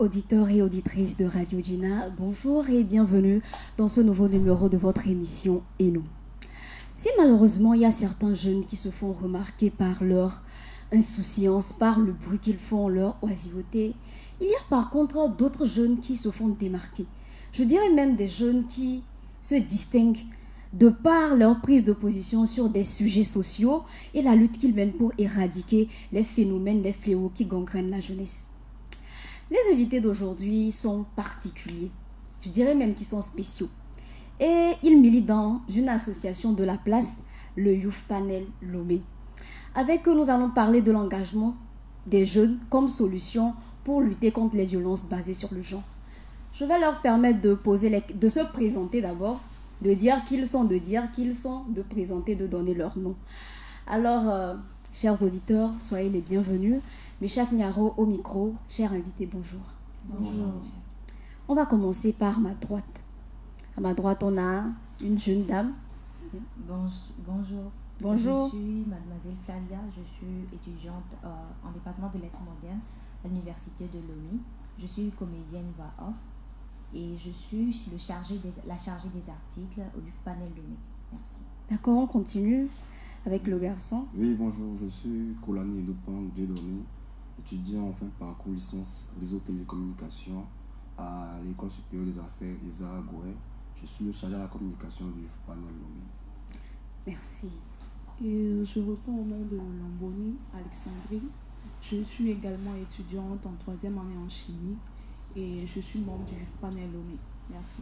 Auditeurs et auditrices de Radio Gina, bonjour et bienvenue dans ce nouveau numéro de votre émission Et nous. Si malheureusement il y a certains jeunes qui se font remarquer par leur insouciance, par le bruit qu'ils font, leur oisiveté, il y a par contre d'autres jeunes qui se font démarquer. Je dirais même des jeunes qui se distinguent de par leur prise de position sur des sujets sociaux et la lutte qu'ils mènent pour éradiquer les phénomènes, les fléaux qui gangrènent la jeunesse. Les invités d'aujourd'hui sont particuliers, je dirais même qu'ils sont spéciaux. Et ils militent dans une association de la place, le Youth Panel Lomé. Avec eux, nous allons parler de l'engagement des jeunes comme solution pour lutter contre les violences basées sur le genre. Je vais leur permettre de se présenter d'abord, de dire qui ils sont, de présenter, de donner leur nom. Alors, chers auditeurs, soyez les bienvenus. Michak Nyaro au micro, chers invités, bonjour. Bonjour. On va commencer par ma droite. À ma droite, on a une jeune dame. Bonjour. Bonjour. Je suis mademoiselle Flavia, je suis étudiante en département de lettres modernes à l'université de Lomé. Je suis comédienne voix off et je suis la chargée des articles au Youth Panel Lomé. Merci. D'accord, on continue avec le garçon. Oui, bonjour, je suis Kolani Edoupan Dieudonné, étudiant en fin de parcours licence réseau télécommunications à l'école supérieure des affaires ESA Gouet. Je suis le chargé de la communication du Youth Panel Lomé. Merci. Et je réponds au nom de Lamboni Alexandrine. Je suis également étudiante en 3e année en chimie et je suis membre du Youth Panel Lomé. Merci.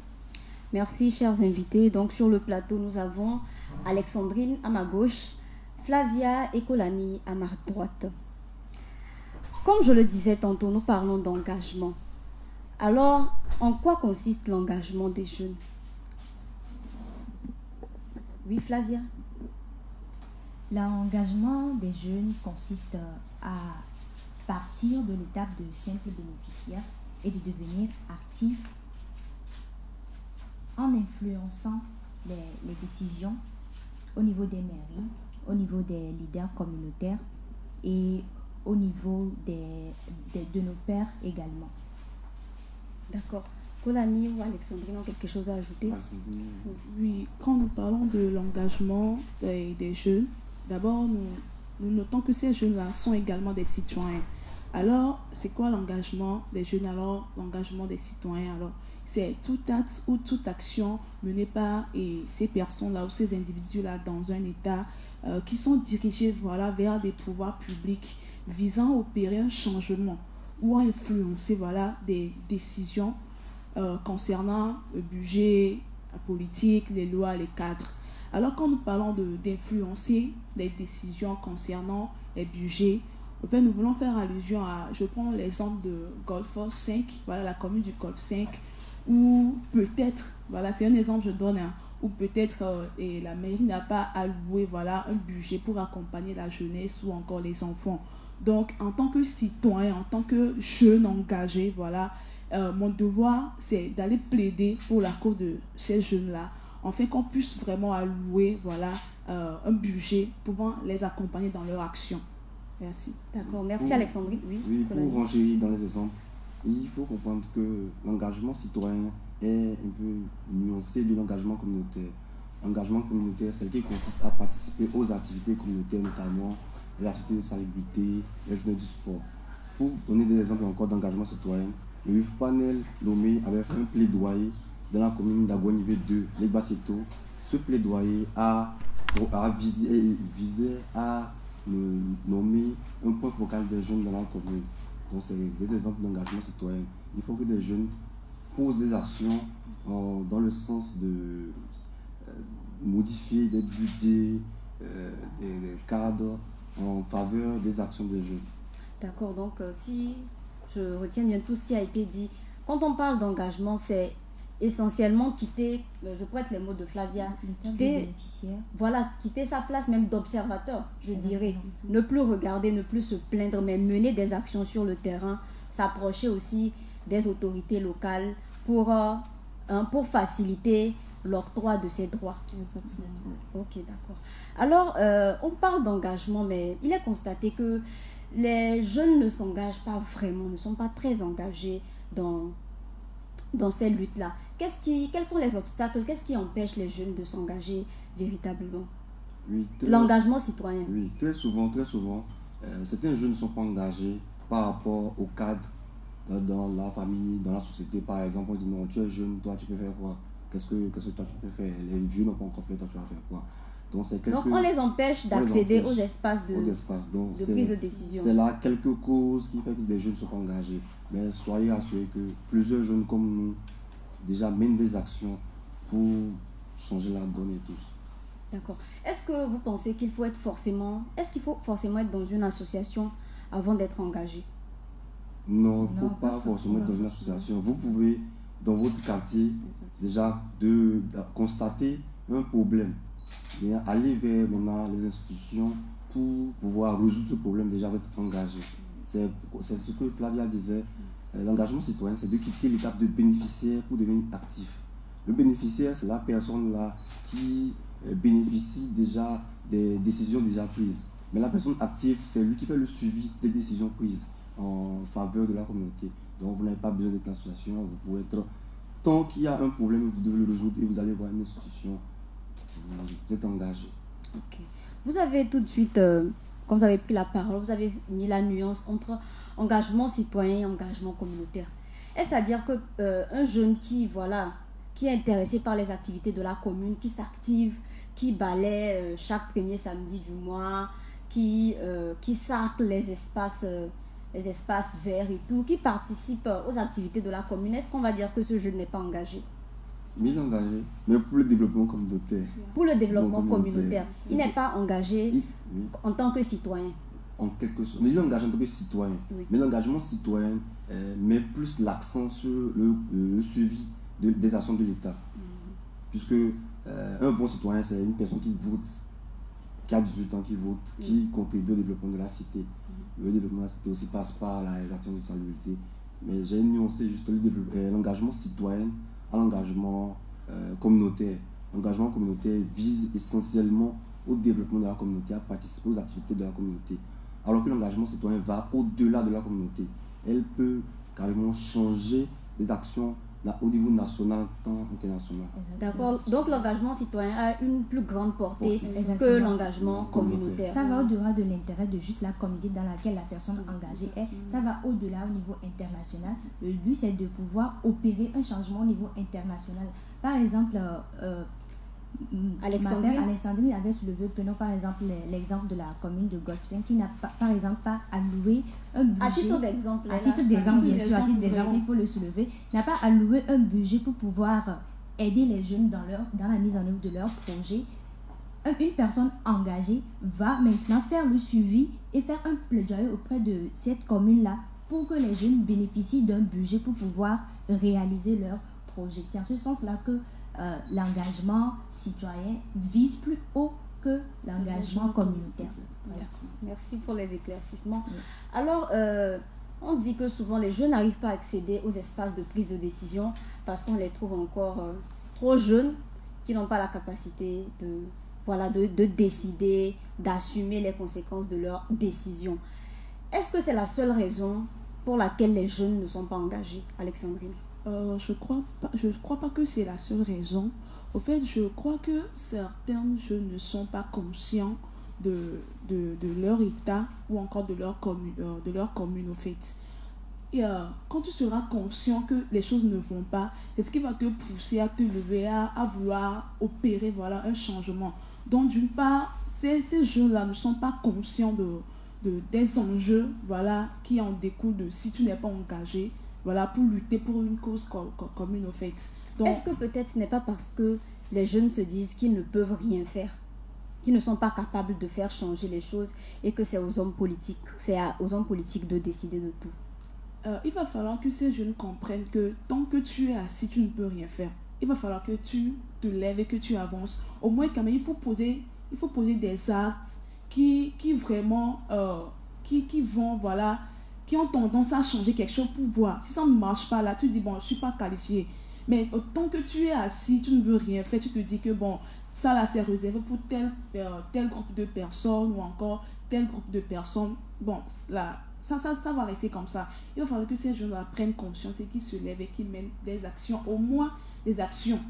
Merci, chers invités. Donc, sur le plateau, nous avons Alexandrine à ma gauche, Flavia et Kolani à ma droite. Comme je le disais tantôt, nous parlons d'engagement. Alors, en quoi consiste l'engagement des jeunes? Oui, Flavia? L'engagement des jeunes consiste à partir de l'étape de simple bénéficiaire et de devenir actif en influençant les décisions au niveau des mairies, au niveau des leaders communautaires et au niveau de nos pairs également. D'accord. Kolani ou Alexandrine ont quelque chose à ajouter? Oui, quand nous parlons de l'engagement des jeunes, d'abord nous notons que ces jeunes-là sont également des citoyens. Alors, c'est quoi l'engagement des jeunes? Alors, l'engagement des citoyens, alors, c'est tout acte ou toute action menée par ces personnes-là ou ces individus-là dans un État qui sont dirigés vers des pouvoirs publics visant à opérer un changement ou à influencer des décisions concernant le budget, la politique, les lois, les cadres. Alors, quand nous parlons d'influencer les décisions concernant les budgets, en fait, nous voulons faire allusion à, je prends l'exemple de Golfe 5, la commune du Golfe 5, où peut-être, c'est un exemple que je donne, où peut-être la mairie n'a pas alloué un budget pour accompagner la jeunesse ou encore les enfants. Donc, en tant que citoyen, en tant que jeune engagé, mon devoir, c'est d'aller plaider pour la cause de ces jeunes-là, afin qu'on puisse vraiment allouer un budget pouvant les accompagner dans leur action. Merci. D'accord, merci Alexandrine. Oui, pour ranger dans les exemples, il faut comprendre que l'engagement citoyen est un peu nuancé de l'engagement communautaire. L'engagement communautaire, c'est ce qui consiste à participer aux activités communautaires, notamment les activités de salubrité, les journées du sport. Pour donner des exemples encore d'engagement citoyen, le Youth Panel Lomé avait fait un plaidoyer dans la commune d'Aguanivé 2, les Basseto. Ce plaidoyer a visé à nommer un point focal des jeunes dans la commune. Donc, c'est des exemples d'engagement citoyen. Il faut que des jeunes posent des actions dans le sens de modifier des budgets, des cadres en faveur des actions des jeunes. D'accord, donc si je retiens bien tout ce qui a été dit, quand on parle d'engagement, c'est essentiellement quitter, je prête les mots de Flavia, quitter sa place même d'observateur, je dirais. Ne plus regarder, ne plus se plaindre, mais mener des actions sur le terrain, s'approcher aussi des autorités locales pour faciliter l'octroi de ces droits. Exactement. Ok, d'accord. Alors, on parle d'engagement, mais il est constaté que les jeunes ne s'engagent pas vraiment, ne sont pas très engagés dans ces luttes-là. Quels sont les obstacles, qu'est-ce qui empêche les jeunes de s'engager véritablement? Oui, L'engagement citoyen. Oui, très souvent, certains jeunes ne sont pas engagés par rapport au cadre dans la famille, dans la société. Par exemple, on dit non, tu es jeune, toi tu peux faire quoi? Qu'est-ce que toi tu peux faire? Les vieux n'ont pas encore fait, toi tu vas faire quoi? Donc on les empêche d'accéder aux espaces de prise de décision. C'est là quelques causes qui font que des jeunes sont engagés. Mais soyez rassurés que plusieurs jeunes comme nous déjà mènent des actions pour changer la donne et tout. D'accord. Est-ce que vous pensez qu'il faut forcément être dans une association avant d'être engagé? Non, il ne faut pas forcément être dans une association. Vous pouvez, dans votre quartier, déjà de constater un problème. Et aller vers maintenant les institutions pour pouvoir résoudre ce problème, déjà vous êtes engagé. C'est ce que Flavia disait. L'engagement citoyen, c'est de quitter l'étape de bénéficiaire pour devenir actif. Le bénéficiaire, c'est la personne là qui bénéficie déjà des décisions déjà prises. Mais la personne active, c'est lui qui fait le suivi des décisions prises en faveur de la communauté. Donc vous n'avez pas besoin d'être en association, vous pouvez être... Tant qu'il y a un problème, vous devez le résoudre et vous allez voir une institution. Vous êtes engagé. Ok. Vous avez tout de suite, quand vous avez pris la parole, vous avez mis la nuance entre engagement citoyen et engagement communautaire. Est-ce à dire que un jeune qui est intéressé par les activités de la commune, qui s'active, qui balaie chaque premier samedi du mois, qui sarcle les espaces verts et tout, qui participe aux activités de la commune, est-ce qu'on va dire que ce jeune n'est pas engagé? Mais il est engagé, mais pour le développement communautaire. Pour le développement communautaire. Il n'est pas engagé oui. en tant que citoyen. En quelque sorte. Mais il est engagé en tant que citoyen. Oui. Mais l'engagement citoyen met plus l'accent sur le suivi des actions de l'État. Puisque un bon citoyen, c'est une personne qui vote, qui a 18 ans, qui vote, qui contribue au développement de la cité. Le développement de la cité aussi passe par la réalisation de salubrité. Mais j'ai nuancé juste l'engagement citoyen à l'engagement communautaire. L'engagement communautaire vise essentiellement au développement de la communauté, à participer aux activités de la communauté. Alors que l'engagement citoyen va au-delà de la communauté. Elle peut carrément changer des actions au niveau national, tant international. D'accord. Donc l'engagement citoyen a une plus grande portée que l'engagement communautaire. Ça va au-delà de l'intérêt de juste la communauté dans laquelle la personne engagée est. Ça va au-delà au niveau international. Le but, c'est de pouvoir opérer un changement au niveau international. Par exemple, Alexandrine avait soulevé, prenons par exemple l'exemple de la commune de Golfe-Saint qui n'a pas, par exemple, pas alloué un budget. À titre d'exemple, bien sûr, à titre d'exemple, il faut le soulever, n'a pas alloué un budget pour pouvoir aider les jeunes dans la mise en œuvre de leur projet. Une personne engagée va maintenant faire le suivi et faire un plaidoyer auprès de cette commune-là pour que les jeunes bénéficient d'un budget pour pouvoir réaliser leur projet. C'est en ce sens-là que l'engagement citoyen vise plus haut que l'engagement communautaire. Voilà. Merci pour les éclaircissements. Oui. Alors, on dit que souvent les jeunes n'arrivent pas à accéder aux espaces de prise de décision parce qu'on les trouve encore trop jeunes, qui n'ont pas la capacité de décider, d'assumer les conséquences de leurs décisions. Est-ce que c'est la seule raison pour laquelle les jeunes ne sont pas engagés, Alexandrine? Je crois pas que c'est la seule raison. Au fait, je crois que certains jeunes ne sont pas conscients de leur état ou encore de leur commune au fait. Et quand tu seras conscient que les choses ne vont pas, c'est ce qui va te pousser à te lever, à vouloir opérer un changement. Donc d'une part, ces jeunes-là ne sont pas conscients des enjeux qui en découlent de si tu n'es pas engagé. Pour lutter pour une cause commune au fait. Donc, est-ce que peut-être ce n'est pas parce que les jeunes se disent qu'ils ne peuvent rien faire, qu'ils ne sont pas capables de faire changer les choses et que c'est aux hommes politiques de décider de tout? Il va falloir que ces jeunes comprennent que tant que tu es assis, tu ne peux rien faire. Il va falloir que tu te lèves et que tu avances. Au moins quand même, il faut poser des actes qui vraiment qui vont qui ont tendance à changer quelque chose pour voir. Si ça ne marche pas là, tu dis, bon, je ne suis pas qualifié. Mais autant que tu es assis, tu ne veux rien faire, tu te dis que, bon, ça là, c'est réservé pour tel groupe de personnes ou encore tel groupe de personnes. Bon, là, ça va rester comme ça. Il va falloir que ces jeunes-là prennent conscience et qu'ils se lèvent et qu'ils mènent des actions, au moins des actions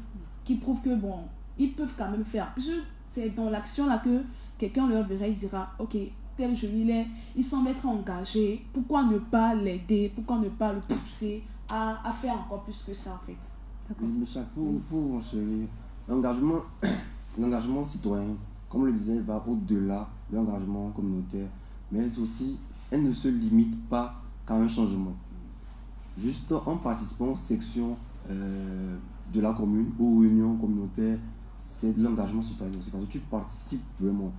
qui prouvent que, bon, ils peuvent quand même faire. Parce que c'est dans l'action là que quelqu'un leur verra, il dira, ok, tel jeune, il semble être engagé, pourquoi ne pas l'aider, pourquoi ne pas le pousser à faire encore plus que ça en fait. Oui, mais pour enchérir, l'engagement, l'engagement citoyen, comme le disait, va au-delà de l'engagement communautaire, mais elle ne se limite pas qu'à un changement. Juste en participant aux sections de la commune, aux réunions communautaires, c'est de l'engagement citoyen aussi, parce que tu participes vraiment.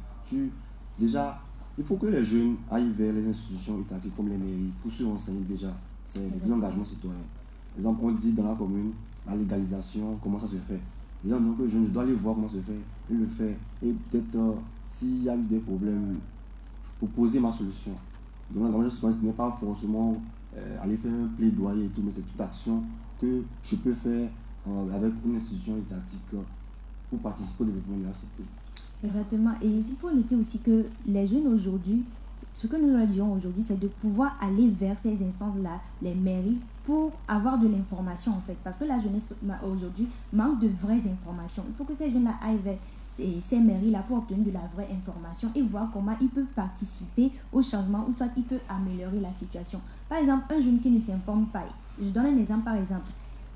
Déjà, il faut que les jeunes aillent vers les institutions étatiques comme les mairies pour se renseigner déjà. C'est de l'engagement citoyen. Par exemple, on dit dans la commune, la légalisation, comment ça se fait. Déjà, donc le jeune doit aller voir comment ça se fait, il le fait. Et peut-être s'il y a eu des problèmes, proposer ma solution. Donc l'engagement citoyen, ce n'est pas forcément aller faire un plaidoyer et tout, mais c'est toute action que je peux faire avec une institution étatique pour participer au développement de la cité. Exactement. Et il faut noter aussi que les jeunes aujourd'hui, ce que nous leur disons aujourd'hui, c'est de pouvoir aller vers ces instances-là, les mairies, pour avoir de l'information en fait. Parce que la jeunesse aujourd'hui manque de vraies informations. Il faut que ces jeunes-là aillent vers ces mairies-là pour obtenir de la vraie information et voir comment ils peuvent participer au changement ou soit ils peuvent améliorer la situation. Par exemple, un jeune qui ne s'informe pas, je donne un exemple par exemple.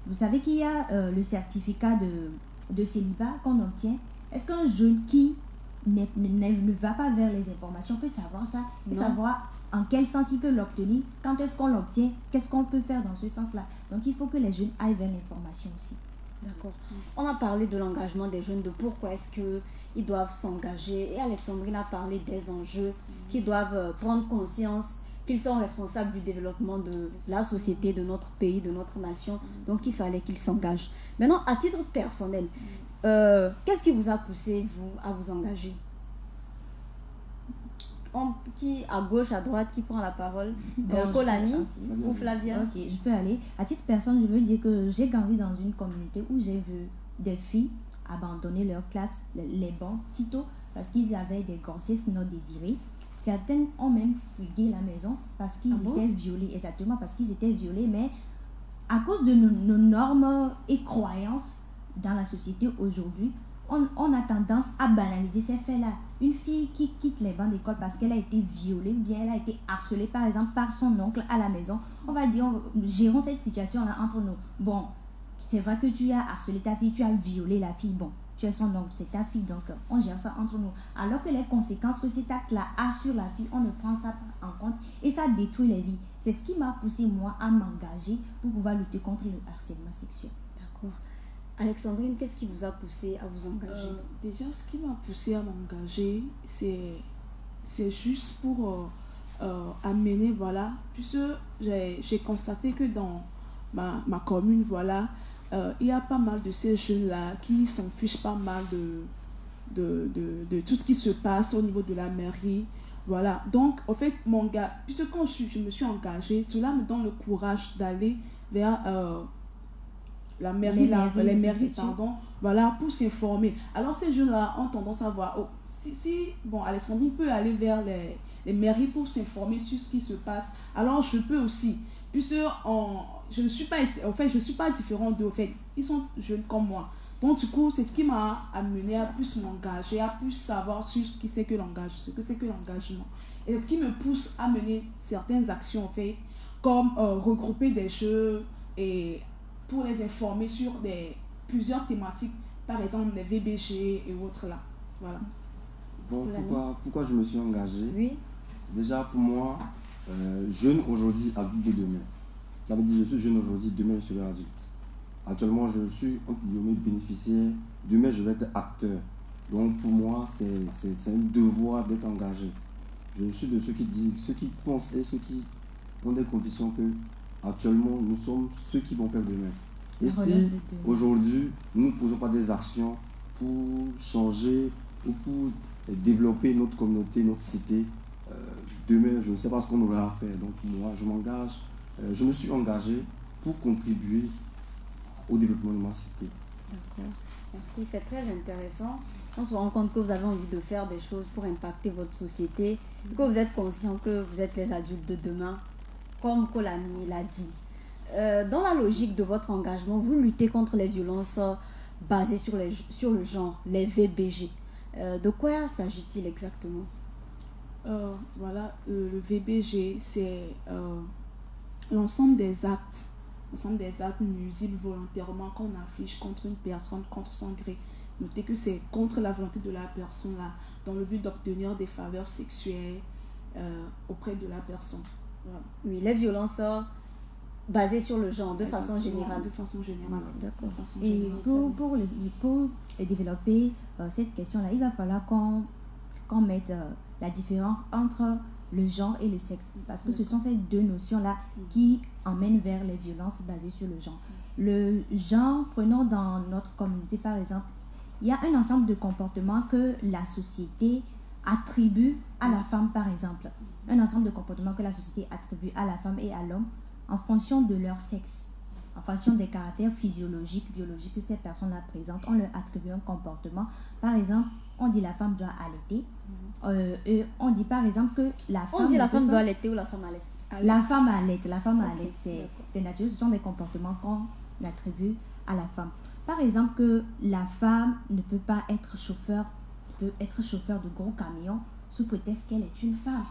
Vous savez qu'il y a le certificat de célibat qu'on obtient. Est-ce qu'un jeune qui ne va pas vers les informations peut savoir ça et savoir en quel sens il peut l'obtenir, quand est-ce qu'on l'obtient, qu'est-ce qu'on peut faire dans ce sens-là. Donc il faut que les jeunes aillent vers l'information aussi. D'accord. On a parlé de l'engagement des jeunes, de pourquoi est-ce qu'ils doivent s'engager. Et Alexandrine a parlé des enjeux qu'ils doivent prendre conscience qu'ils sont responsables du développement de la société, de notre pays, de notre nation. Donc il fallait qu'ils s'engagent. Maintenant, à titre personnel, qu'est-ce qui vous a poussé, vous, à vous engager? Qui à gauche, à droite, qui prend la parole? Colani ou Flavia? Ok, je peux aller. À titre personnel, je veux dire que j'ai grandi dans une communauté où j'ai vu des filles abandonner leur classe, les bancs, sitôt parce qu'ils avaient des grossesses non désirées. Certaines ont même fugué la maison parce qu'ils étaient violés. Exactement, parce qu'ils étaient violés. Mais à cause de nos normes et croyances dans la société aujourd'hui, on a tendance à banaliser ces faits-là. Une fille qui quitte les bancs d'école parce qu'elle a été violée, bien elle a été harcelée par exemple par son oncle à la maison, on va dire, gérons cette situation-là entre nous. Bon, c'est vrai que tu as harcelé ta fille, tu as violé la fille, bon, tu es son oncle, c'est ta fille, donc on gère ça entre nous. Alors que les conséquences que cet acte-là a sur la fille, on ne prend ça pas en compte et ça détruit les vies. C'est ce qui m'a poussé moi à m'engager pour pouvoir lutter contre le harcèlement sexuel. D'accord. Alexandrine, qu'est-ce qui vous a poussé à vous engager? Déjà, ce qui m'a poussé à m'engager, c'est juste pour amener, voilà, puisque j'ai constaté que dans ma commune, voilà, il y a pas mal de ces jeunes-là qui s'en fichent pas mal de tout ce qui se passe au niveau de la mairie. Voilà, donc en fait, puisque quand je me suis engagée, cela me donne le courage d'aller vers la mairie, les mairies, pardon, voilà, pour s'informer. Alors ces jeunes-là ont tendance à voir, bon, Alexandrine peut aller vers les mairies pour s'informer sur ce qui se passe, alors je peux aussi, puisque je ne suis pas, en fait, je suis pas différente d'eux, en fait, ils sont jeunes comme moi. Donc du coup, c'est ce qui m'a amené à plus m'engager, à plus savoir sur ce que c'est que l'engagement. Et c'est ce qui me pousse à mener certaines actions, en fait, comme regrouper des jeux et pour les informer sur plusieurs thématiques, par exemple les VBG et autres là. Voilà. Bon, pourquoi je me suis engagé? Oui. Déjà pour moi, jeune aujourd'hui, adulte de demain. Ça veut dire je suis jeune aujourd'hui, demain je serai adulte. Actuellement je suis entre guillemets bénéficiaire, demain je vais être acteur. Donc pour moi c'est un devoir d'être engagé. Je suis de ceux qui disent, ceux qui pensent et ceux qui ont des convictions que actuellement nous sommes ceux qui vont faire demain. Et si aujourd'hui nous ne posons pas des actions pour changer ou pour développer notre communauté, notre cité, demain je ne sais pas ce qu'on aura à faire. Donc moi je m'engage, je me suis engagé pour contribuer au développement de ma cité. D'accord, merci, c'est très intéressant. on se rend compte que vous avez envie de faire des choses pour impacter votre société, que vous êtes conscient que vous êtes les adultes de demain, comme Kolami l'a dit. Dans la logique de votre engagement, vous luttez contre les violences basées sur le genre, les VBG. De quoi s'agit-il exactement? Voilà, le VBG, c'est l'ensemble des actes nuisibles volontairement qu'on affiche contre une personne, contre son gré. Notez que c'est contre la volonté de la personne là, dans le but d'obtenir des faveurs sexuelles auprès de la personne. Voilà. Oui, les violences basées sur le genre, de façon générale. De façon générale. D'accord. Et pour développer cette question-là, il va falloir qu'on mette la différence entre le genre et le sexe. Parce que ce sont ces deux notions-là qui emmènent vers les violences basées sur le genre. Le genre, prenons dans notre communauté par exemple, il y a un ensemble de comportements que la société attribue à la femme par exemple. Un ensemble de comportements que la société attribue à la femme et à l'homme en fonction de leur sexe, en fonction des caractères physiologiques, biologiques que ces personnes-là présentent. On leur attribue un comportement. Par exemple, on dit la femme doit allaiter. Et on dit par exemple que la femme... On dit la femme doit allaiter ou la femme allaite? La femme allaite, c'est naturel. Ce sont des comportements qu'on attribue à la femme. Par exemple, que la femme ne peut pas être chauffeur, peut être chauffeur de gros camions sous prétexte qu'elle est une femme.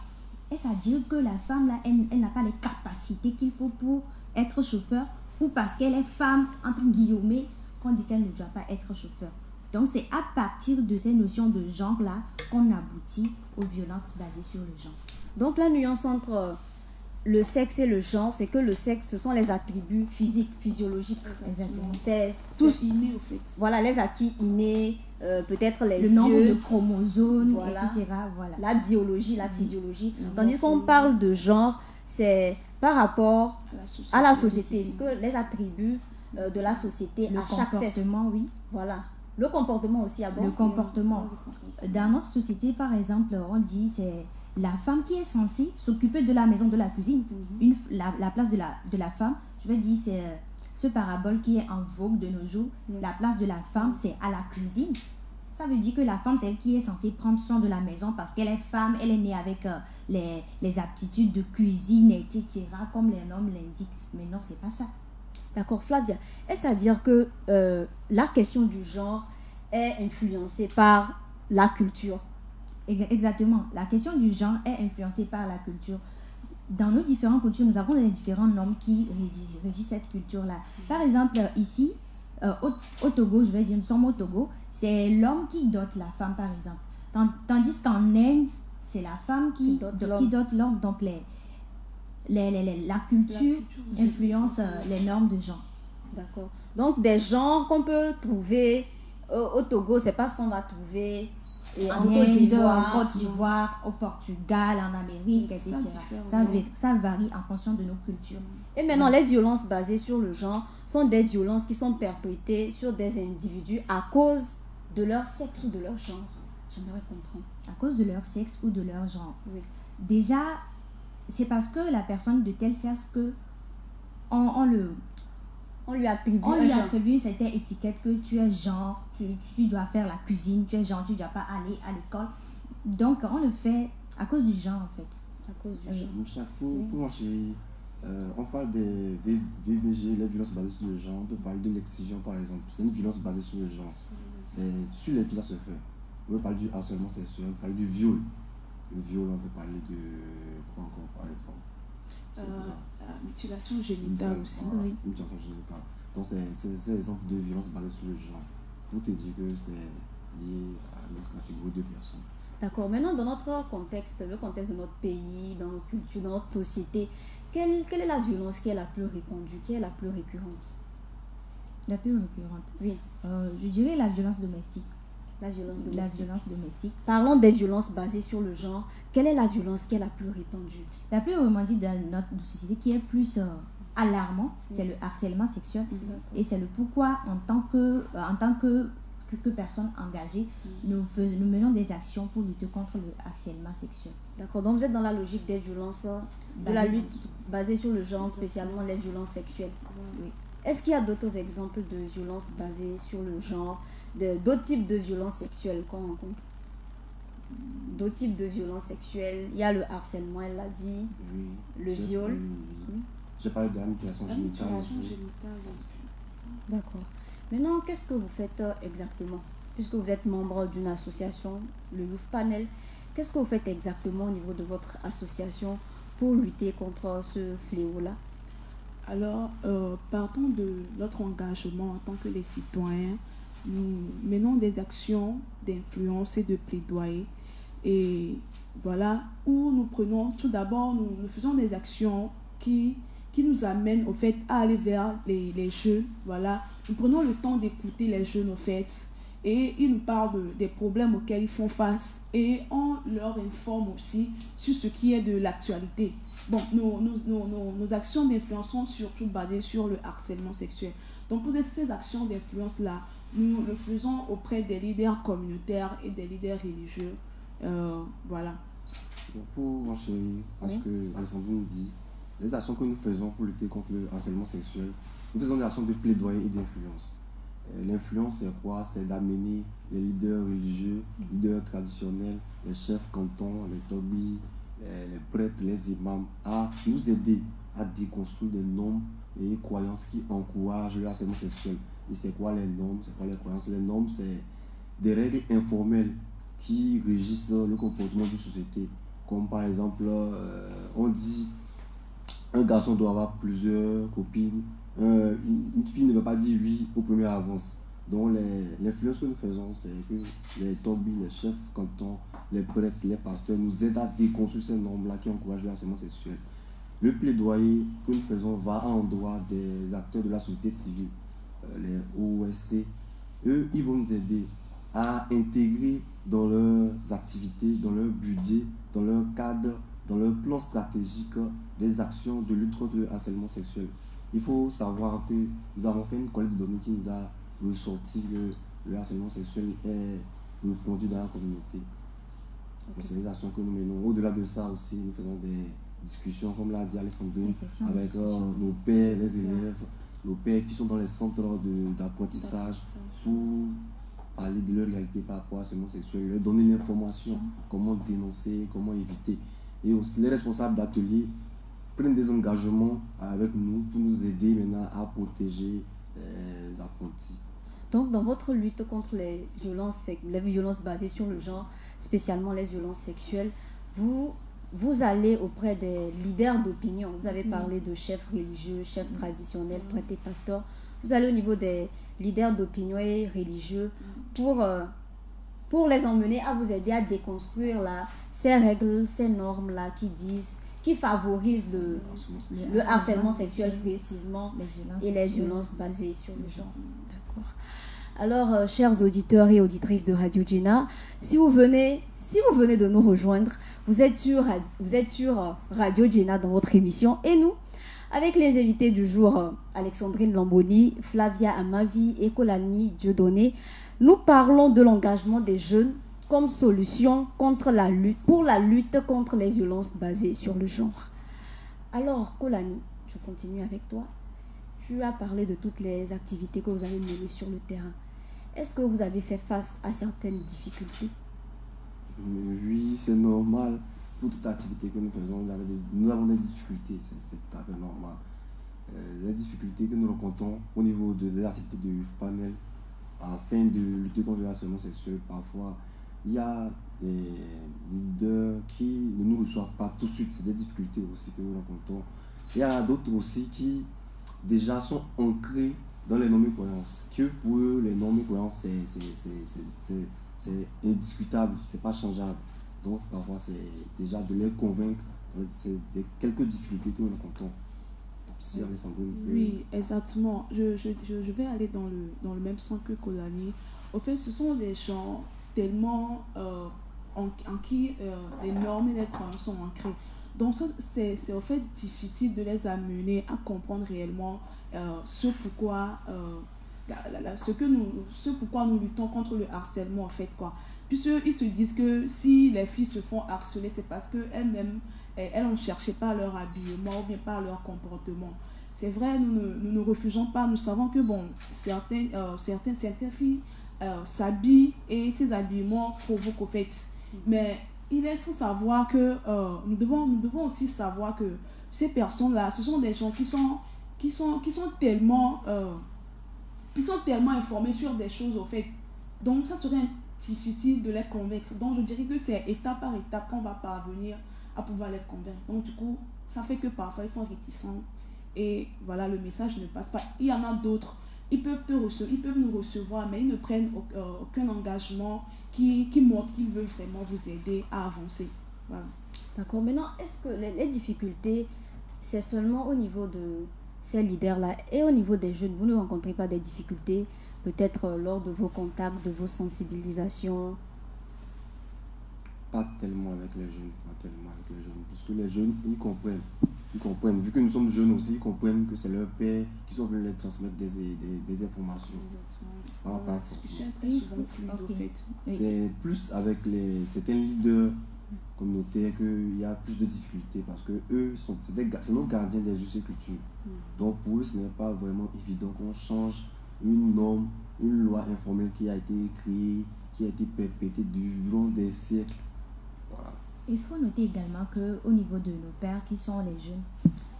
Est-ce à dire que la femme, là, elle n'a pas les capacités qu'il faut pour être chauffeur, ou parce qu'elle est femme, entre guillemets, qu'on dit qu'elle ne doit pas être chauffeur? Donc, c'est à partir de ces notions de genre-là qu'on aboutit aux violences basées sur le genre. Donc, la nuance entre le sexe et le genre, c'est que le sexe, ce sont les attributs physiques, physiologiques. Exactement. C'est tous inné au fait. Voilà, les acquis innés, peut-être les le yeux, nombre de chromosomes, voilà, etc. Voilà. la biologie, la physiologie. Tandis qu'on parle de genre, c'est par rapport à la société. Ce que les attributs de la société Le à chaque sexe. comportement, oui. Voilà. Le comportement aussi à Le comportement. Dans notre société, par exemple, on dit c'est la femme qui est censée s'occuper de la maison, de la cuisine. La place de la femme, je vais dire, c'est ce parabole qui est en vogue de nos jours. La place de la femme, c'est à la cuisine. Ça veut dire que la femme, c'est elle qui est censée prendre soin de la maison parce qu'elle est femme, elle est née avec les aptitudes de cuisine, etc., comme les normes l'indiquent. Mais non, c'est pas ça. D'accord, Flavia. Est-ce à dire que la question du genre est influencée par la culture? Exactement. La question du genre est influencée par la culture. Dans nos différentes cultures, nous avons des différentes normes qui régissent cette culture-là. Par exemple, ici, au Togo, je vais dire, nous sommes au Togo, c'est l'homme qui dote la femme, par exemple. Tandis qu'en Inde, c'est la femme qui dote l'homme. Donc, la culture influence les normes de genre. D'accord. Donc, des genres qu'on peut trouver au Togo, c'est pas ce qu'on va trouver en Côte d'Ivoire, au Portugal, en Amérique, etc. Ça varie en fonction de nos cultures. Et maintenant, les violences basées sur le genre sont des violences qui sont perpétrées sur des individus à cause de leur sexe ou de leur genre. J'aimerais comprendre. À cause de leur sexe ou de leur genre. Oui. Déjà, c'est parce que la personne de telle sexe que on lui attribue une certaine étiquette que tu es genre, tu dois faire la cuisine, tu es genre, tu ne dois pas aller à l'école. Donc, on le fait à cause du genre, en fait. À cause du genre. Pour moi, on parle des VBG, les violences basées sur le genre. On peut parler de l'excision, par exemple. C'est une violence basée sur le genre. C'est sur les filles, ça se fait. On peut parler du harcèlement sexuel, on peut parler du viol. Le viol, on peut parler de... Quoi encore, par exemple? Mutilation génitale aussi. Voilà, oui. Mutilation génitale. Donc, c'est l'exemple de violence basée sur le genre. Pour te dire que c'est lié à notre catégorie de personnes. D'accord. Maintenant, dans notre contexte, le contexte de notre pays, dans nos cultures, dans notre société, quelle est la violence qui est la plus répandue, qui est la plus récurrente? La plus récurrente? Oui. Je dirais la violence domestique. La violence domestique. La violence domestique. Parlons des violences basées sur le genre. Quelle est la violence qui est la plus répandue? La plus répandue dans notre société, qui est plus alarmant, c'est le harcèlement sexuel. Et c'est le pourquoi, en tant que personnes engagées, nous menons des actions pour lutter contre le harcèlement sexuel. D'accord, donc vous êtes dans la logique des violences, de la lutte basée sur le genre, spécialement les violences sexuelles. Oui. Est-ce qu'il y a d'autres exemples de violences basées sur le genre, d'autres types de violences sexuelles qu'on rencontre. D'autres types de violences sexuelles. Il y a le harcèlement, elle l'a dit, Oui. le viol. Oui. J'ai parlé de la mutilation génitale aussi. D'accord. Maintenant, qu'est-ce que vous faites exactement? Puisque vous êtes membre d'une association, le Youth Panel, qu'est-ce que vous faites exactement au niveau de votre association pour lutter contre ce fléau-là? Alors, partant de notre engagement en tant que les citoyens, nous menons des actions d'influence et de plaidoyer. Et voilà, où nous prenons, tout d'abord, nous faisons des actions qui nous amènent au fait à aller vers les jeunes. Voilà, nous prenons le temps d'écouter les jeunes au fait. Et ils nous parlent des problèmes auxquels ils font face. Et on leur informe aussi sur ce qui est de l'actualité. Bon, nos actions d'influence sont surtout basées sur le harcèlement sexuel. Donc, pour ces actions d'influence-là, nous le faisons auprès des leaders communautaires et des leaders religieux. Voilà. Donc pour enchaîner à ce que Alessandrine dit, les actions que nous faisons pour lutter contre le harcèlement sexuel, nous faisons des actions de plaidoyer et d'influence. L'influence, c'est quoi? C'est d'amener les leaders religieux, les leaders traditionnels, les chefs cantons, les tobis, les prêtres, les imams, à nous aider à déconstruire des normes et croyances qui encouragent le harcèlement sexuel. Et c'est quoi les normes? C'est quoi les croyances? Les normes, c'est des règles informelles qui régissent le comportement d'une société. Comme par exemple, on dit un garçon doit avoir plusieurs copines, une fille ne veut pas dire oui aux premières avances. Donc l'influence que nous faisons, c'est que les tobis, les chefs cantons, les prêtres, les pasteurs nous aident à déconstruire ces normes-là qui encouragent le harcèlement sexuel. Le plaidoyer que nous faisons va à l'endroit des acteurs de la société civile, les OSC. Eux, ils vont nous aider à intégrer dans leurs activités, dans leur budget, dans leur cadre, dans leur plan stratégique des actions de lutte contre le harcèlement sexuel. Il faut savoir que nous avons fait une collecte de données qui nous a ressorti que le harcèlement sexuel est répandu dans la communauté. Donc, c'est les actions que nous menons. Au-delà de ça aussi, nous faisons des discussions, comme l'a dit Alessandrine, avec nos pères, les élèves, nos pères qui sont dans les centres d'apprentissage pour parler de leur réalité par rapport à harcèlement sexuel, leur donner l'information, comment dénoncer, comment éviter. Et aussi les responsables d'ateliers prennent des engagements avec nous pour nous aider maintenant à protéger les apprentis. Donc, dans votre lutte contre les violences basées sur le genre, spécialement les violences sexuelles, vous allez auprès des leaders d'opinion. Vous avez parlé de chefs religieux, chefs traditionnels, prêtres et pasteurs. Vous allez au niveau des leaders d'opinion et religieux pour les emmener à vous aider à déconstruire ces règles, ces normes-là qui favorisent le harcèlement sexuel précisément et les violences basées sur le genre. D'accord. Alors, chers auditeurs et auditrices de Radio Djena, si vous venez de nous rejoindre, vous êtes sur Radio Djena dans votre émission et nous, avec les invités du jour, Alexandrine Lamboni, Flavia Amavi et Kolani Dieudonné, nous parlons de l'engagement des jeunes comme solution pour la lutte contre les violences basées sur le genre. Alors, Kolani, je continue avec toi. Tu as parlé de toutes les activités que vous avez menées sur le terrain. Est-ce que vous avez fait face à certaines difficultés? Oui, c'est normal. Pour toute activité que nous faisons, nous avons des difficultés. C'est tout à fait normal. Les difficultés que nous rencontrons au niveau des activités de Youth Panel afin de lutter contre le harcèlement sexuel, parfois, il y a des leaders qui ne nous reçoivent pas tout de suite. C'est des difficultés aussi que nous rencontrons. Il y en a d'autres aussi qui déjà sont ancrés dans les normes et croyances. Que pour eux, les normes et croyances, c'est indiscutable, c'est pas changeable. Donc parfois, c'est déjà de les convaincre. C'est quelques difficultés que nous rencontrons. Si Alessandrine peut... Oui, exactement. Je vais aller dans le même sens que Kolani. Au fait, ce sont des gens tellement en qui les normes et les croyances sont ancrées. Donc c'est en fait difficile de les amener à comprendre réellement ce pourquoi nous luttons contre le harcèlement en fait quoi. Puisqu'ils se disent que si les filles se font harceler, c'est parce qu'elles-mêmes elles ne cherchaient pas leur habillement ou bien pas leur comportement. C'est vrai, nous ne refusons pas, nous savons que bon, certaines filles s'habille et ces habillements provoquent au fait. Mais il est sans savoir que nous devons aussi savoir que ces personnes-là, ce sont des gens qui sont tellement informés sur des choses au fait. Donc ça serait difficile de les convaincre. Donc je dirais que c'est étape par étape qu'on va parvenir à pouvoir les convaincre. Donc du coup, ça fait que parfois ils sont réticents et voilà, le message ne passe pas. Il y en a d'autres, ils peuvent nous recevoir, mais ils ne prennent aucun engagement qui montre qu'ils veulent vraiment vous aider à avancer. Voilà. D'accord. Maintenant, est-ce que les difficultés, c'est seulement au niveau de ces leaders-là et au niveau des jeunes? Vous ne rencontrez pas des difficultés, peut-être lors de vos contacts, de vos sensibilisations? Pas tellement avec les jeunes, parce que les jeunes, ils comprennent, vu que nous sommes jeunes aussi, ils comprennent que c'est leur père qui sont venus leur transmettre des informations. La discussion est très souvent fluide au fait. C'est plus avec certains leaders communautaires qu'il y a plus de difficultés, parce que eux, c'est nos gardiens des us et cultures. Donc pour eux, ce n'est pas vraiment évident qu'on change une norme, une loi informelle qui a été créée, qui a été perpétrée durant des siècles. Voilà. Il faut noter également qu'au niveau de nos pères qui sont les jeunes,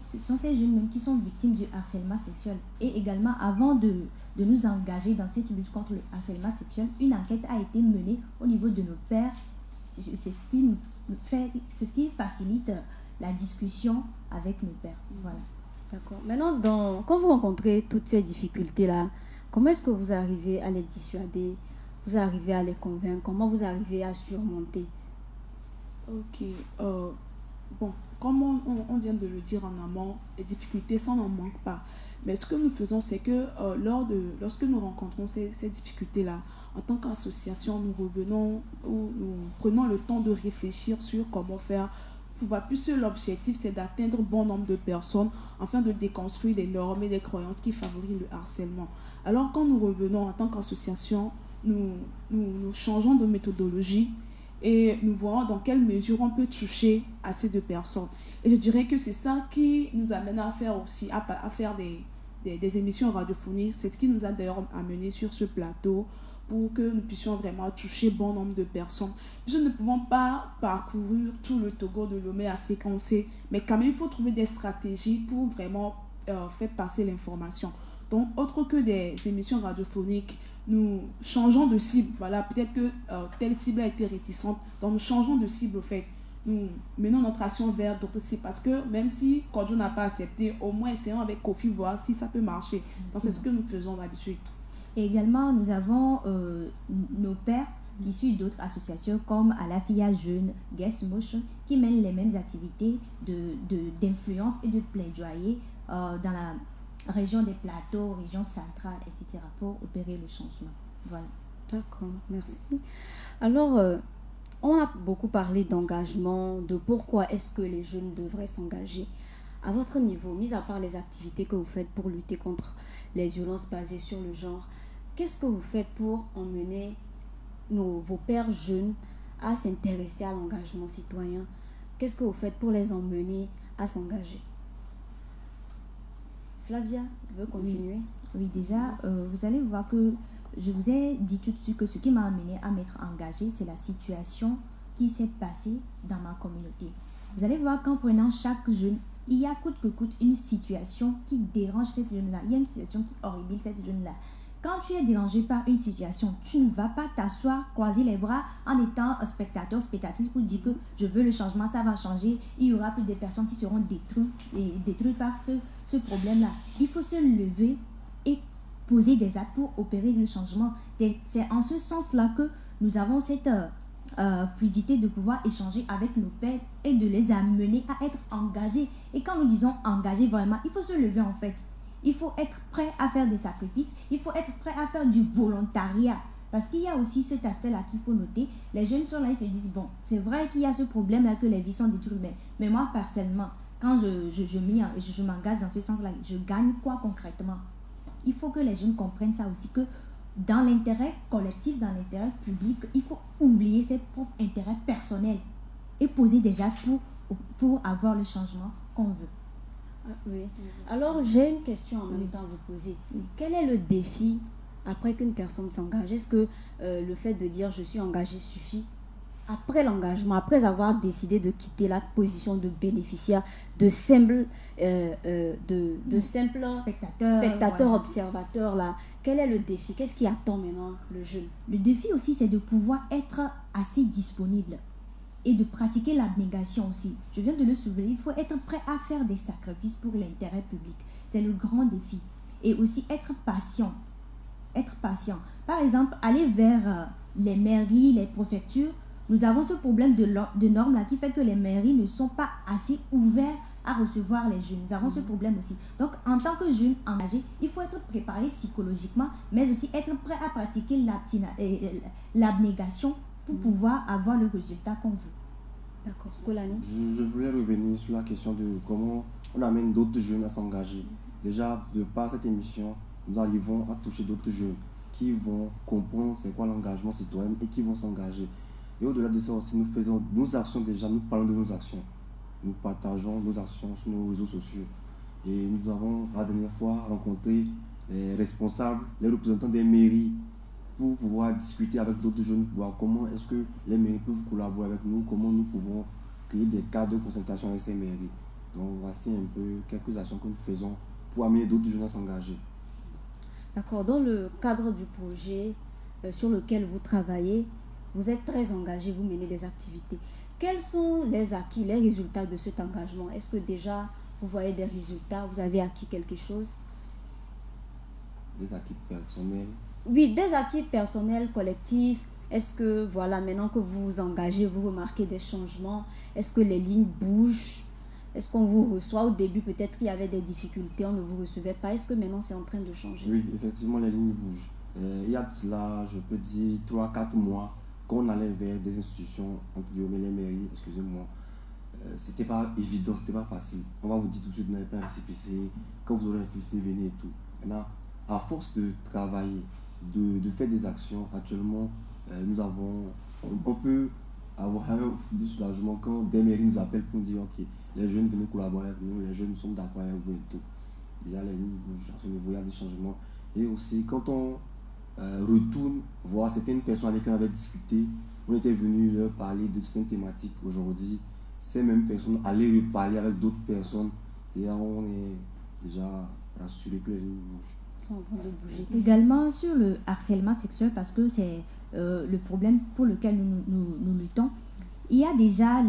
ce sont ces jeunes même qui sont victimes du harcèlement sexuel. Et également, avant de nous engager dans cette lutte contre le harcèlement sexuel, une enquête a été menée au niveau de nos pères. C'est ce qui facilite la discussion avec nos pères. Voilà. D'accord. Maintenant, quand vous rencontrez toutes ces difficultés-là, comment est-ce que vous arrivez à les dissuader? Vous arrivez à les convaincre? Comment vous arrivez à surmonter? Ok. Bon, comme on vient de le dire en amont, les difficultés, ça n'en manque pas. Mais ce que nous faisons, c'est que lorsque nous rencontrons ces difficultés-là, en tant qu'association, nous revenons ou nous prenons le temps de réfléchir sur comment faire. Puisque l'objectif, c'est d'atteindre bon nombre de personnes afin de déconstruire les normes et les croyances qui favorisent le harcèlement. Alors, quand nous revenons en tant qu'association, nous changeons de méthodologie et nous voyons dans quelle mesure on peut toucher à ces deux personnes. Et je dirais que c'est ça qui nous amène à faire aussi, à faire des émissions radiophoniques. C'est ce qui nous a d'ailleurs amené sur ce plateau pour que nous puissions vraiment toucher bon nombre de personnes. Nous ne pouvons pas parcourir tout le Togo de Lomé à séquencer, mais quand même il faut trouver des stratégies pour vraiment faire passer l'information. Donc, autre que des émissions radiophoniques, nous changeons de cible. Voilà, peut-être que telle cible a été réticente, donc nous changeons de cible au fait. Nous menons notre action vers d'autres cibles parce que même si Kodjo n'a pas accepté, au moins essayons avec Kofi voir si ça peut marcher. Donc, c'est ce que nous faisons d'habitude. Et également, nous avons nos pères issus d'autres associations comme Alafia Jeune, Guest Motion, qui mènent les mêmes activités d'influence et de plaidoyer dans la région des plateaux, région centrale, etc. pour opérer le changement. Voilà. D'accord, merci. Alors, on a beaucoup parlé d'engagement, de pourquoi est-ce que les jeunes devraient s'engager. À votre niveau, mis à part les activités que vous faites pour lutter contre les violences basées sur le genre, qu'est-ce que vous faites pour emmener vos pères jeunes à s'intéresser à l'engagement citoyen? Qu'est-ce que vous faites pour les emmener à s'engager? Flavia, tu veux continuer? Oui, déjà, vous allez voir que je vous ai dit tout de suite que ce qui m'a amené à m'être engagée, c'est la situation qui s'est passée dans ma communauté. Vous allez voir qu'en prenant chaque jeune, il y a coûte que coûte une situation qui dérange cette jeune-là. Il y a une situation qui horribile cette jeune-là. Quand tu es dérangé par une situation, tu ne vas pas t'asseoir, croiser les bras en étant spectateur, spectatrice pour dire que je veux le changement, ça va changer. Il y aura plus de personnes qui seront détruites par ce problème-là. Il faut se lever et poser des actes pour opérer le changement. C'est en ce sens-là que nous avons cette fluidité de pouvoir échanger avec nos pairs et de les amener à être engagés. Et quand nous disons engagés, vraiment, il faut se lever en fait. Il faut être prêt à faire des sacrifices. Il faut être prêt à faire du volontariat. Parce qu'il y a aussi cet aspect-là qu'il faut noter. Les jeunes sont là, ils se disent, bon, c'est vrai qu'il y a ce problème-là que les vies sont détruites. Mais moi, personnellement, quand je m'engage dans ce sens-là, je gagne quoi concrètement? Il faut que les jeunes comprennent ça aussi, que dans l'intérêt collectif, dans l'intérêt public, il faut oublier ses propres intérêts personnels et poser des actes pour avoir le changement qu'on veut. Oui. Alors, j'ai une question en même temps à vous poser. Quel est le défi après qu'une personne s'engage? Est-ce que le fait de dire je suis engagé suffit? Après l'engagement, après avoir décidé de quitter la position de bénéficiaire, de simple, de simple spectateur, observateur, là, quel est le défi? Qu'est-ce qui attend maintenant le jeune? Le défi aussi, c'est de pouvoir être assez disponible et de pratiquer l'abnégation aussi. Je viens de le soulever, il faut être prêt à faire des sacrifices pour l'intérêt public. C'est le grand défi. Et aussi être patient. Être patient. Par exemple, aller vers les mairies, les préfectures. Nous avons ce problème de normes là qui fait que les mairies ne sont pas assez ouvertes à recevoir les jeunes. Nous avons ce problème aussi. Donc, en tant que jeune engagé, il faut être préparé psychologiquement, mais aussi être prêt à pratiquer l'abnégation pour pouvoir avoir le résultat qu'on veut. D'accord. Kolani? Je voulais revenir sur la question de comment on amène d'autres jeunes à s'engager. Déjà, de par cette émission, nous arrivons à toucher d'autres jeunes qui vont comprendre c'est quoi l'engagement citoyen et qui vont s'engager. Et au-delà de ça aussi, nous faisons nos actions déjà, nous parlons de nos actions. Nous partageons nos actions sur nos réseaux sociaux. Et nous avons la dernière fois rencontré les responsables, les représentants des mairies pour pouvoir discuter avec d'autres jeunes, voir comment est-ce que les mairies peuvent collaborer avec nous, comment nous pouvons créer des cadres de consultation avec ces mairies. Donc voici un peu quelques actions que nous faisons pour amener d'autres jeunes à s'engager. D'accord. Dans le cadre du projet sur lequel vous travaillez, vous êtes très engagé, vous menez des activités. Quels sont les acquis, les résultats de cet engagement? Est-ce que déjà vous voyez des résultats? Vous avez acquis quelque chose? Des acquis personnels? Oui, des acquis personnels, collectifs. Est-ce que, voilà, maintenant que vous vous engagez, vous remarquez des changements? Est-ce que les lignes bougent? Est-ce qu'on vous reçoit? Au début, peut-être qu'il y avait des difficultés, on ne vous recevait pas. Est-ce que maintenant, c'est en train de changer? Oui, effectivement, les lignes bougent. Il y a de cela, je peux dire, 3-4 mois, quand on allait vers des institutions, entre guillemets, les mairies, excusez-moi, c'était pas évident, c'était pas facile. On va vous dire tout de suite, vous n'avez pas un récépissé, quand vous aurez un récépissé, venez et tout. Maintenant, à force de travailler, de faire des actions, actuellement, on peut avoir un de soulagement quand des mairies nous appellent pour dire ok, les jeunes venez collaborer avec nous, les jeunes nous sommes d'accord avec vous et tout. Déjà, les lignes bougent à ce niveau, il y a des changements. Et aussi, quand on retourne voir certaines personnes avec qui on avait discuté, on était venu leur parler de certaines thématiques. Aujourd'hui, ces mêmes personnes allaient reparler avec d'autres personnes et là, on est déjà rassuré que les lignes bougent. En train de bouger. Également sur le harcèlement sexuel, parce que c'est le problème pour lequel nous luttons. Il y a déjà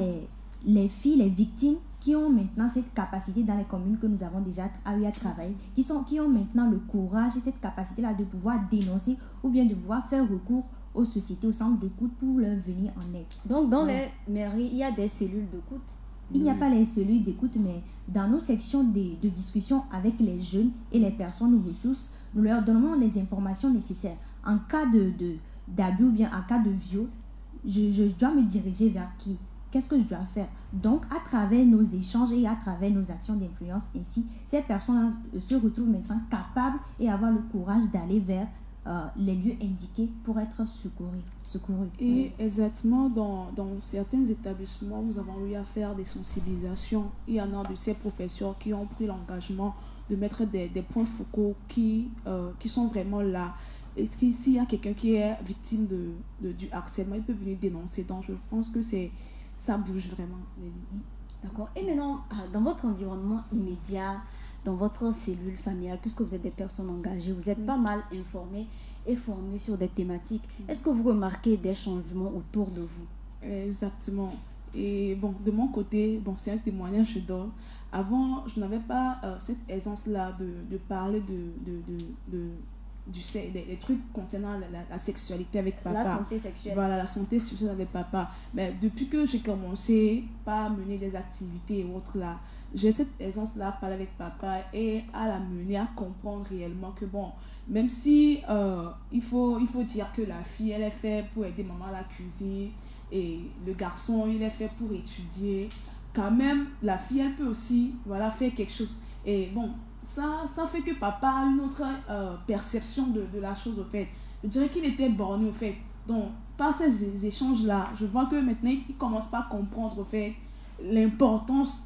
les filles, les victimes qui ont maintenant cette capacité dans les communes que nous avons déjà eu à travailler, qui ont maintenant le courage et cette capacité-là de pouvoir dénoncer ou bien de pouvoir faire recours aux sociétés, aux centres d'écoute pour leur venir en aide. Donc dans les mairies, il y a des cellules d'écoute? Il n'y a pas les cellules d'écoute, mais dans nos sections de discussion avec les jeunes et les personnes ressources, nous leur donnons les informations nécessaires. En cas d'abus ou bien en cas de viol, je dois me diriger vers qui? Qu'est-ce que je dois faire? Donc, à travers nos échanges et à travers nos actions d'influence, ainsi, ces personnes se retrouvent maintenant capables et avoir le courage d'aller vers les lieux indiqués pour être secourus. Et exactement, dans certains établissements, nous avons eu à faire des sensibilisations. Il y en a de ces professeurs qui ont pris l'engagement de mettre des points focaux qui sont vraiment là. Et s'il y a quelqu'un qui est victime du harcèlement, il peut venir dénoncer. Donc, je pense que ça bouge vraiment. D'accord. Et maintenant, dans votre environnement immédiat, dans votre cellule familiale, puisque vous êtes des personnes engagées, vous êtes pas mal informés et formés sur des thématiques. Est-ce que vous remarquez des changements autour de vous? Exactement. Et bon, de mon côté, c'est un témoignage que je donne. Avant, je n'avais pas cette aisance-là de parler des trucs concernant la sexualité avec papa. La santé sexuelle. Voilà, la santé sexuelle avec papa. Mais depuis que j'ai commencé par mener des activités et autres là, j'ai cette aisance-là à parler avec papa et à la mener à comprendre réellement que même si il faut dire que la fille, elle est faite pour aider maman à la cuisine et le garçon, il est fait pour étudier, quand même, la fille, elle peut aussi faire quelque chose. Et ça fait que papa a une autre perception de la chose, au fait. Je dirais qu'il était borné, au fait. Donc, par ces échanges-là, je vois que maintenant, il commence pas à comprendre, au fait, l'importance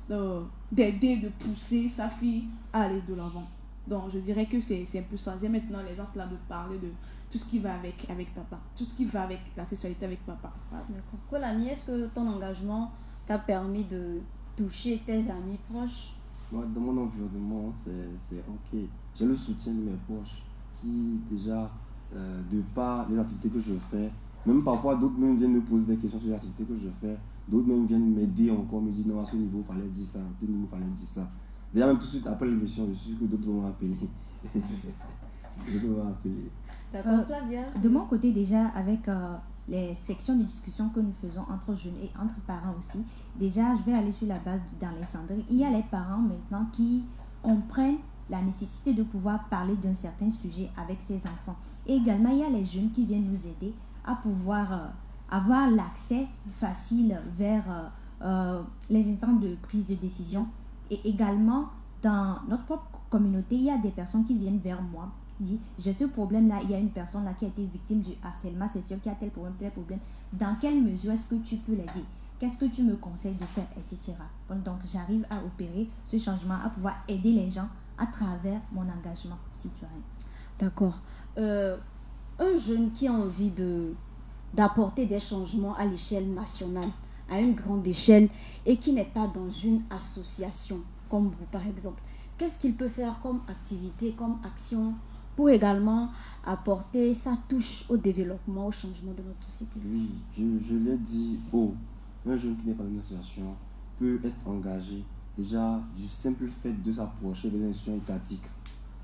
d'aider, de pousser sa fille à aller de l'avant. Donc, je dirais que c'est un peu ça. J'ai maintenant l'aisance là de parler de tout ce qui va avec papa, tout ce qui va avec la sexualité avec papa. Voilà. D'accord. Kolani, est-ce que ton engagement t'a permis de toucher tes amis proches? Moi, dans mon environnement, c'est ok. J'ai le soutien de mes proches qui, déjà, de par les activités que je fais, même parfois d'autres même viennent me poser des questions sur les activités que je fais, d'autres même viennent m'aider encore, me dire non, à ce niveau, il fallait dire ça, à ce niveau, il fallait dire ça. Déjà, même tout de suite après l'émission, je suis sûr que d'autres vont m'appeler. D'autres vont m'appeler. D'accord, Flavia? De mon côté, déjà, avec les sections de discussion que nous faisons entre jeunes et entre parents aussi, déjà, je vais aller sur la base d'Alexandrie. Il y a les parents maintenant qui comprennent la nécessité de pouvoir parler d'un certain sujet avec ses enfants. Et également, il y a les jeunes qui viennent nous aider à pouvoir avoir l'accès facile vers les instances de prise de décision. Et également, dans notre propre communauté, il y a des personnes qui viennent vers moi, qui disent, j'ai ce problème-là, il y a une personne là qui a été victime du harcèlement sexuel, qui a tel problème. Dans quelle mesure est-ce que tu peux l'aider? Qu'est-ce que tu me conseilles de faire, etc. Donc, j'arrive à opérer ce changement, à pouvoir aider les gens à travers mon engagement citoyen. D'accord. Un jeune qui a envie d'apporter des changements à l'échelle nationale, à une grande échelle, et qui n'est pas dans une association, comme vous par exemple, qu'est-ce qu'il peut faire comme activité, comme action, pour également apporter sa touche au développement, au changement de notre société? Oui, je l'ai dit haut. Un jeune qui n'est pas dans une association peut être engagé déjà du simple fait de s'approcher des institutions étatiques,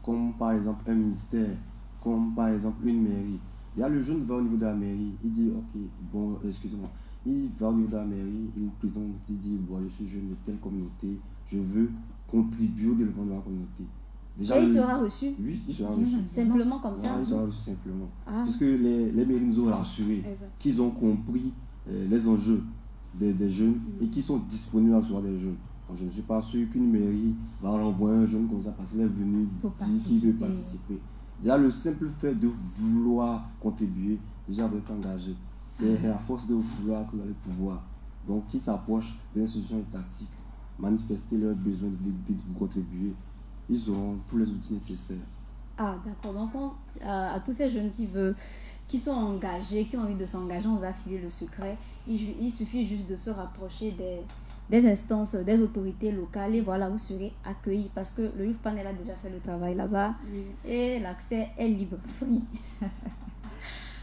comme par exemple un ministère, comme par exemple une mairie. Déjà, le jeune va au niveau de la mairie, il dit ok, bon, excusez-moi, il va au niveau de la mairie, il nous présente, il dit bon, je suis jeune de telle communauté, je veux contribuer au développement de la communauté. Déjà, Et il sera reçu? Oui, il sera reçu. Simplement comme ça? Il sera reçu simplement. Ah. Puisque les mairies nous ont rassuré qu'ils ont compris les enjeux des jeunes et qui sont disponibles à recevoir des jeunes. Donc je ne suis pas sûr qu'une mairie va renvoyer un jeune comme ça parce qu'il est venu dire qu'il veut participer. Déjà, le simple fait de vouloir contribuer, déjà vous êtes engagé. C'est à force de vouloir que vous allez pouvoir. Donc, qui s'approchent des institutions étatiques, manifester leurs besoins de contribuer, ils auront tous les outils nécessaires. Ah, d'accord. Donc, à tous ces jeunes qui sont engagés, qui ont envie de s'engager, on vous a filé le secret. Il suffit juste de se rapprocher des instances, des autorités locales, et voilà, vous serez accueillis parce que le Youth Panel a déjà fait le travail là-bas et l'accès est libre, free.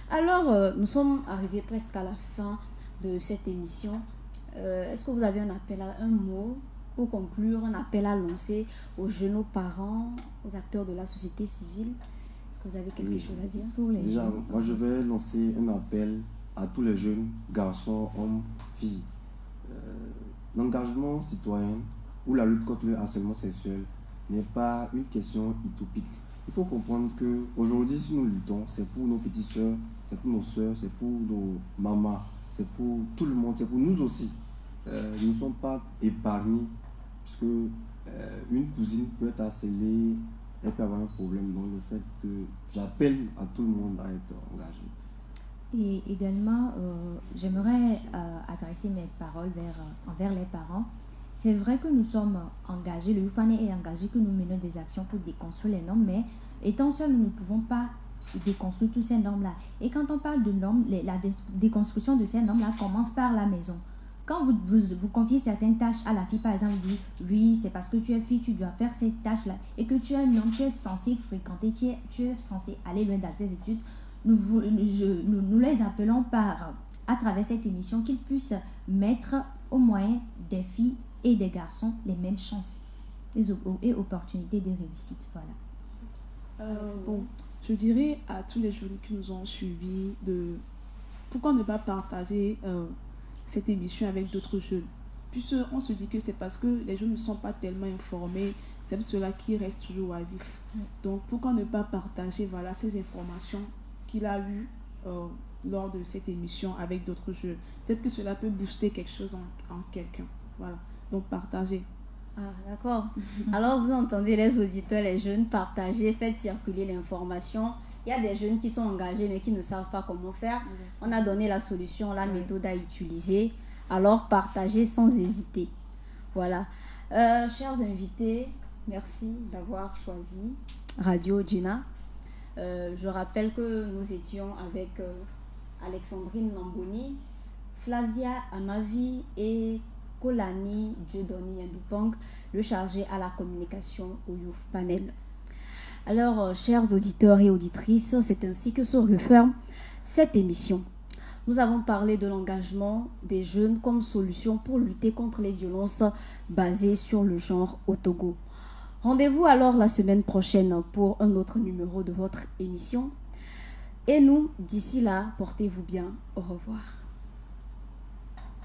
Alors, nous sommes arrivés presque à la fin de cette émission. Est-ce que vous avez un mot pour conclure, un appel à lancer aux jeunes, aux parents, aux acteurs de la société civile? Est-ce que vous avez quelque chose à dire pour les déjà, jeunes? moi je vais lancer un appel à tous les jeunes, garçons, hommes, filles. L'engagement citoyen ou la lutte contre le harcèlement sexuel n'est pas une question utopique. Il faut comprendre qu'aujourd'hui, si nous luttons, c'est pour nos petites soeurs, c'est pour nos soeurs, c'est pour nos mamans, c'est pour tout le monde, c'est pour nous aussi. Nous ne sommes pas épargnés, puisque une cousine peut être harcelée, elle peut avoir un problème. Donc le fait que j'appelle à tout le monde à être engagé. Et également, j'aimerais adresser mes paroles envers les parents. C'est vrai que nous sommes engagés, le UFANE est engagé, que nous menons des actions pour déconstruire les normes, mais étant seuls, nous ne pouvons pas déconstruire toutes ces normes-là. Et quand on parle de normes, la déconstruction de ces normes-là commence par la maison. Quand vous confiez certaines tâches à la fille, par exemple, vous dites, oui, c'est parce que tu es fille, tu dois faire ces tâches-là, et que tu es un homme, tu es censé fréquenter, tu es censé aller loin dans tes études, nous les appelons à travers cette émission qu'ils puissent mettre au moyen des filles et des garçons les mêmes chances et opportunités de réussite. Voilà. Bon, je dirais à tous les jeunes qui nous ont suivis pourquoi ne pas partager cette émission avec d'autres jeunes. Puisqu'on se dit que c'est parce que les jeunes ne sont pas tellement informés, c'est pour cela qu'ils restent toujours oisifs. Donc pourquoi ne pas partager ces informations qu'il a eues lors de cette émission avec d'autres jeunes. Peut-être que cela peut booster quelque chose en quelqu'un. Voilà. Donc partagez. Ah, d'accord. Alors, vous entendez les auditeurs, les jeunes, partagez, faites circuler l'information. Il y a des jeunes qui sont engagés mais qui ne savent pas comment faire. On a donné la solution, la méthode à utiliser. Alors, partagez sans hésiter. Voilà. Chers invités, Merci d'avoir choisi Radio Gina. Je rappelle que nous étions avec Alexandrine Lamboni, Flavia Amavi et Kolani Dieudonné Yandupang, le chargé à la communication au Youth Panel. Alors, chers auditeurs et auditrices, c'est ainsi que se referme cette émission. Nous avons parlé de l'engagement des jeunes comme solution pour lutter contre les violences basées sur le genre au Togo. Rendez-vous alors la semaine prochaine pour un autre numéro de votre émission. Et nous, d'ici là, portez-vous bien. Au revoir.